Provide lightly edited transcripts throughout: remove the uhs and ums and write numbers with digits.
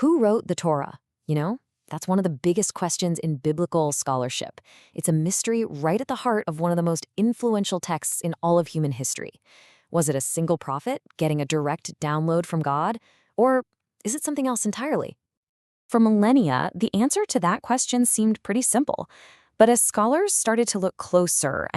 Who wrote the Torah? You know, that's one of the biggest questions in biblical scholarship. It's a mystery right at the heart of one of the most influential texts in all of human history. Was it a single prophet getting a direct download from God? Or is it something else entirely? For millennia, the answer to that question seemed pretty simple. But as scholars started to look closer,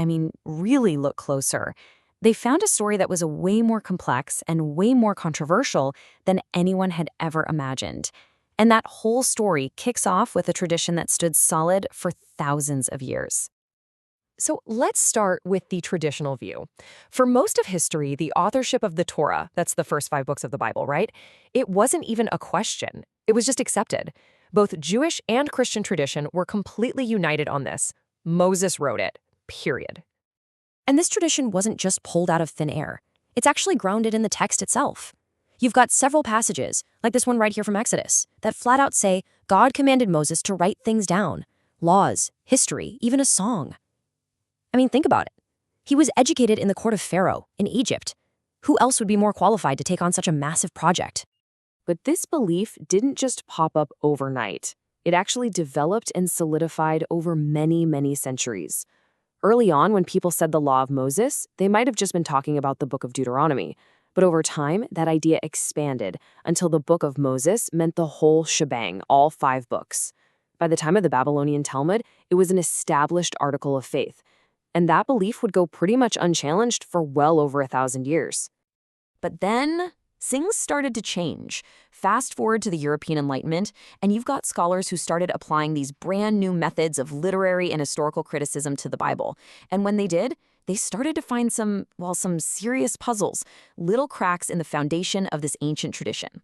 really look closer, they found a story that was a way more complex and way more controversial than anyone had ever imagined. And that whole story kicks off with a tradition that stood solid for thousands of years. So let's start with the traditional view. For most of history, the authorship of the Torah, that's the first 5 books of the Bible, right? It wasn't even a question. It was just accepted. Both Jewish and Christian tradition were completely united on this. Moses wrote it, period. And this tradition wasn't just pulled out of thin air. It's actually grounded in the text itself. You've got several passages, like this one right here from Exodus, that flat out say God commanded Moses to write things down. Laws, history, even a song. Think about it. He was educated in the court of Pharaoh in Egypt. Who else would be more qualified to take on such a massive project? But this belief didn't just pop up overnight. It actually developed and solidified over many, many centuries. Early on, when people said the Law of Moses, they might have just been talking about the Book of Deuteronomy. But over time, that idea expanded until the Book of Moses meant the whole shebang, all 5 books. By the time of the Babylonian Talmud, it was an established article of faith. And that belief would go pretty much unchallenged for well over 1,000 years. But then things started to change. Fast forward to the European Enlightenment, and you've got scholars who started applying these brand new methods of literary and historical criticism to the Bible. And when they did, they started to find some serious puzzles, little cracks in the foundation of this ancient tradition.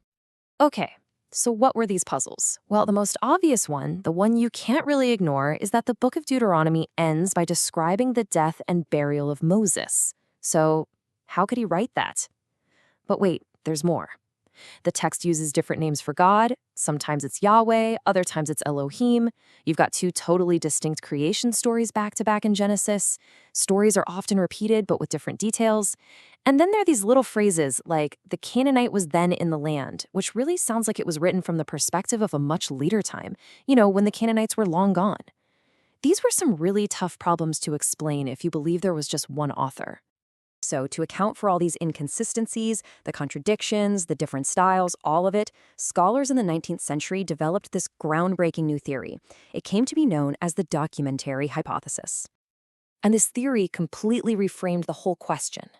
Okay, so what were these puzzles? Well, the most obvious one, the one you can't really ignore, is that the book of Deuteronomy ends by describing the death and burial of Moses. So how could he write that? But wait, there's more. The text uses different names for God. Sometimes it's Yahweh, other times it's Elohim. You've got 2 totally distinct creation stories back-to-back in Genesis. Stories are often repeated, but with different details. And then there are these little phrases like, the Canaanite was then in the land, which really sounds like it was written from the perspective of a much later time, when the Canaanites were long gone. These were some really tough problems to explain if you believe there was just one author. So to account for all these inconsistencies, the contradictions, the different styles, all of it, scholars in the 19th century developed this groundbreaking new theory. It came to be known as the documentary hypothesis. And this theory completely reframed the whole question.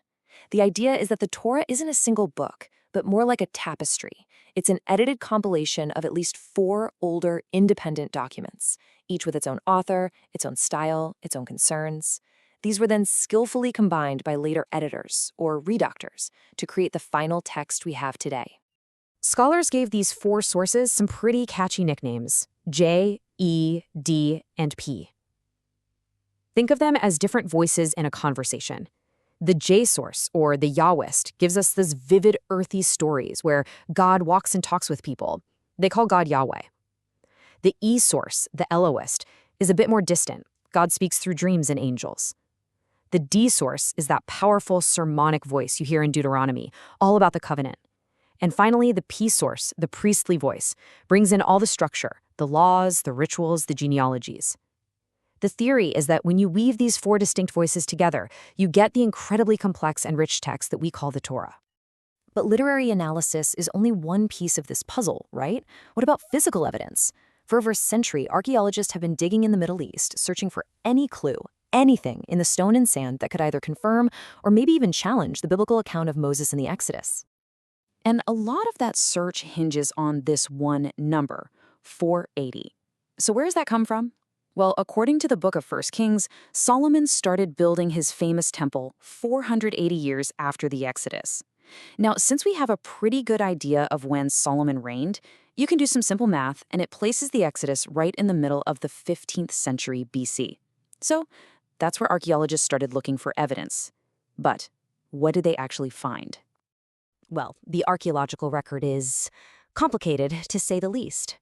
The idea is that the Torah isn't a single book, but more like a tapestry. It's an edited compilation of at least 4 older, independent documents, each with its own author, its own style, its own concerns. These were then skillfully combined by later editors, or redactors, to create the final text we have today. Scholars gave these 4 sources some pretty catchy nicknames: J, E, D, and P. Think of them as different voices in a conversation. The J source, or the Yahwist, gives us this vivid, earthy stories where God walks and talks with people. They call God Yahweh. The E source, the Elohist, is a bit more distant. God speaks through dreams and angels. The D source is that powerful sermonic voice you hear in Deuteronomy, all about the covenant. And finally, the P source, the priestly voice, brings in all the structure, the laws, the rituals, the genealogies. The theory is that when you weave these 4 distinct voices together, you get the incredibly complex and rich text that we call the Torah. But literary analysis is only one piece of this puzzle, right? What about physical evidence? For over a century, archaeologists have been digging in the Middle East, searching for any clue, anything in the stone and sand that could either confirm or maybe even challenge the biblical account of Moses and the Exodus. And a lot of that search hinges on this one number, 480. So where does that come from? Well, according to the book of 1 Kings, Solomon started building his famous temple 480 years after the Exodus. Now, since we have a pretty good idea of when Solomon reigned, you can do some simple math, and it places the Exodus right in the middle of the 15th century BC. So that's where archaeologists started looking for evidence. But what did they actually find? Well, the archaeological record is complicated, to say the least.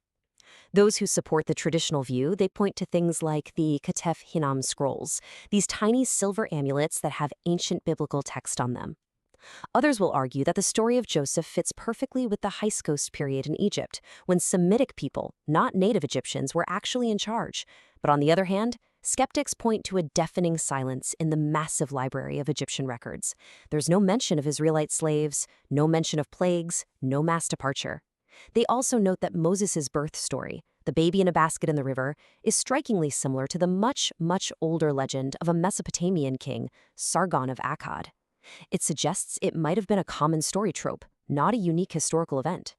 Those who support the traditional view, they point to things like the Ketef Hinnom scrolls, these tiny silver amulets that have ancient biblical text on them. Others will argue that the story of Joseph fits perfectly with the Hyksos period in Egypt, when Semitic people, not native Egyptians, were actually in charge. But on the other hand, skeptics point to a deafening silence in the massive library of Egyptian records. There's no mention of Israelite slaves, no mention of plagues, no mass departure. They also note that Moses' birth story, the baby in a basket in the river, is strikingly similar to the much, much older legend of a Mesopotamian king, Sargon of Akkad. It suggests it might have been a common story trope, not a unique historical event.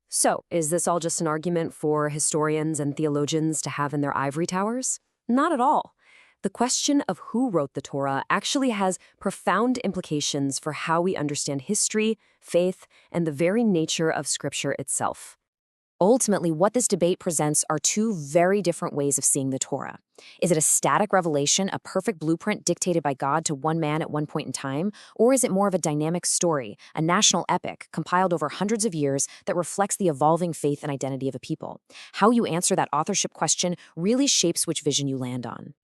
So, is this all just an argument for historians and theologians to have in their ivory towers? Not at all. The question of who wrote the Torah actually has profound implications for how we understand history, faith, and the very nature of Scripture itself. Ultimately, what this debate presents are two very different ways of seeing the Torah. Is it a static revelation, a perfect blueprint dictated by God to one man at one point in time? Or is it more of a dynamic story, a national epic, compiled over hundreds of years that reflects the evolving faith and identity of a people? How you answer that authorship question really shapes which vision you land on.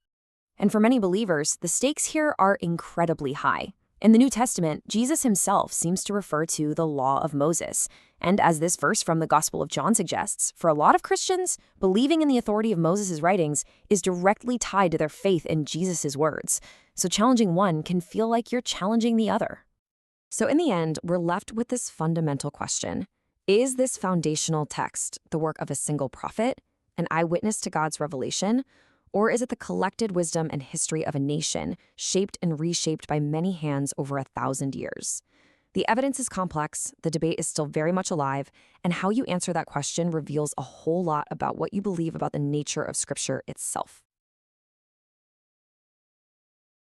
And for many believers, the stakes here are incredibly high. In the New Testament, Jesus himself seems to refer to the law of Moses. And as this verse from the Gospel of John suggests, for a lot of Christians, believing in the authority of Moses' writings is directly tied to their faith in Jesus' words. So challenging one can feel like you're challenging the other. So in the end, we're left with this fundamental question. Is this foundational text the work of a single prophet, an eyewitness to God's revelation? Or is it the collected wisdom and history of a nation, shaped and reshaped by many hands over 1,000 years? The evidence is complex, the debate is still very much alive, and how you answer that question reveals a whole lot about what you believe about the nature of Scripture itself.